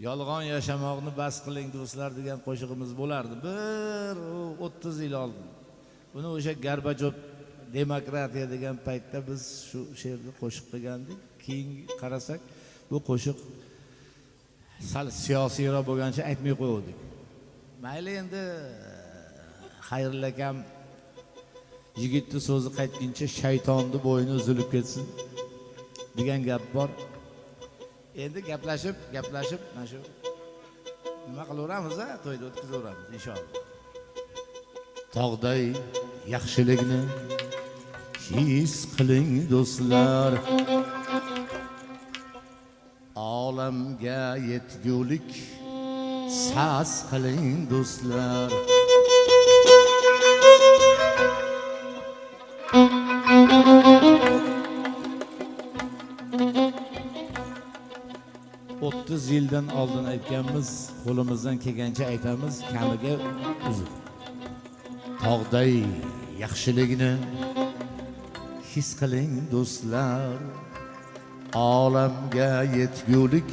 Yolg'on yashamoqni bas qiling do'stlar degan qo'shig'imiz bo'lardi. Bir 30 yil oldin. Buni o'sha Gorbachov demokratiya degan paytda biz shu she'rni qo'shiq qilgandik. Keyin qarasak, bu qo'shiq sal siyosiyroq bo'lgancha aytmay qo'ydik. Mayli endi Xayrilla akam yigitni so'zi qaytguncha shaytonni bo'yni uzilib ketsin degan gap bor. Endi gaplashib mana shu nima qilaveramiz, to'yda o'tkazaveramiz inshaalloh. Tog'day yaxshilikni his qiling do'stlar, olamga yetgulik sas qiling do'stlar. Yildan oldin aytganmiz, qo'limizdan kelgancha aytamiz, kamiga uzr. Tog'day yaxshilikni his qiling do'stlar, olamga yetgulik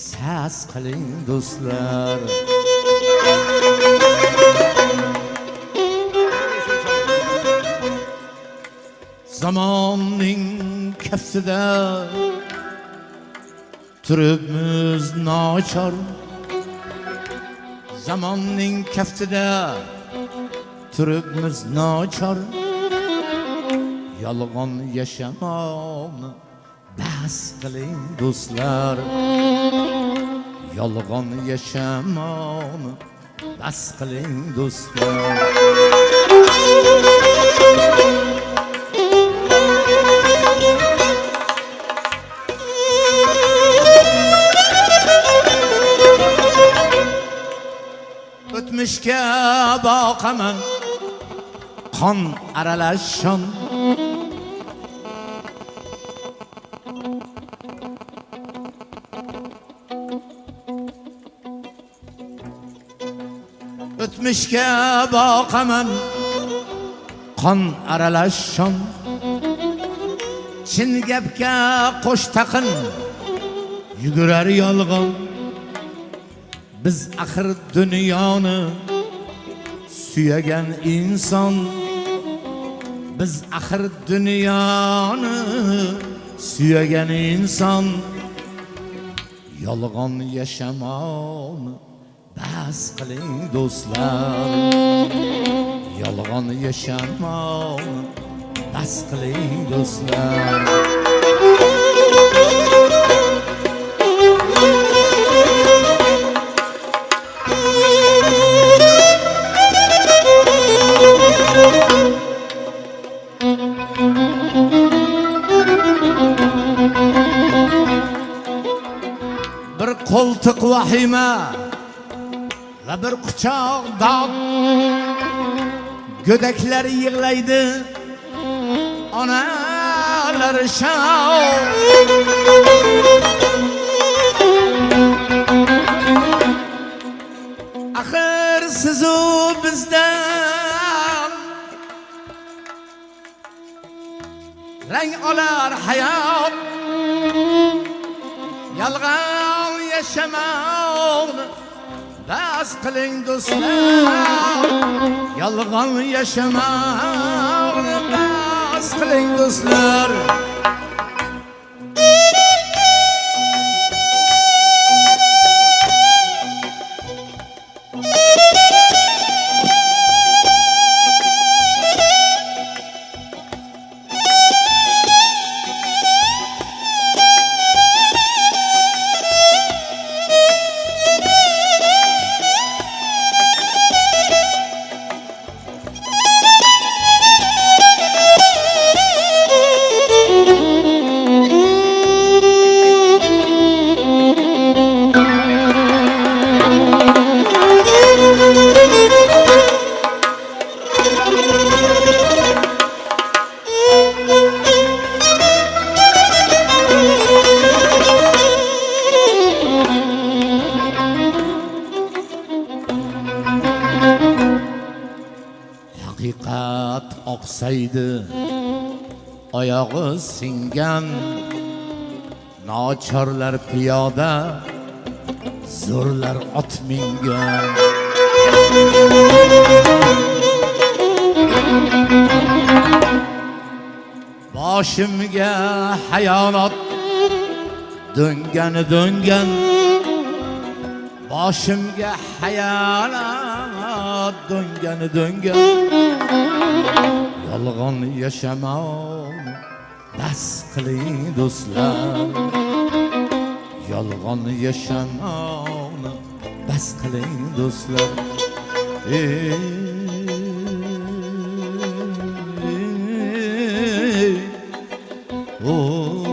sas qiling do'stlar. Zamonning kaftida turibmiz nochor, zamonning kaftida turibmiz nochor. Yolg'on yashamoqni bas qiling do'stlar, yolg'on yashamoqni bas qiling do'stlar. O'tmishga boqaman qon aralash shon, o'tmishga boqaman qon aralash shon. Chin gapga qo'sh taqin yugurar yolg'on. Biz axir dunyoni suyagan inson, biz axir dunyoni suyagan inson. Yolg'on yashamoqni bas qiling do'stlar, yolg'on yashamoqni bas qiling do'stlar. Bir qo'ltiq vahima va bir quchoq dod, go'daklar yig'laydi, onalar shov. Axir sizu bizdan rang olar hayot. Yolg'on yashamoqni bas qiling do'stlar, yolg'on yashamoqni bas qiling do'stlar. Haqiqat oqsaydi oyog'i singan, nochorlar piyoda zo'rlar ot mingan. Boshimga hayonot döngan boshimga hayonot döngan yolg'on yashamoq bas qiling do'stlar, yolg'on yashamoqni bas qiling do'stlar. Oh,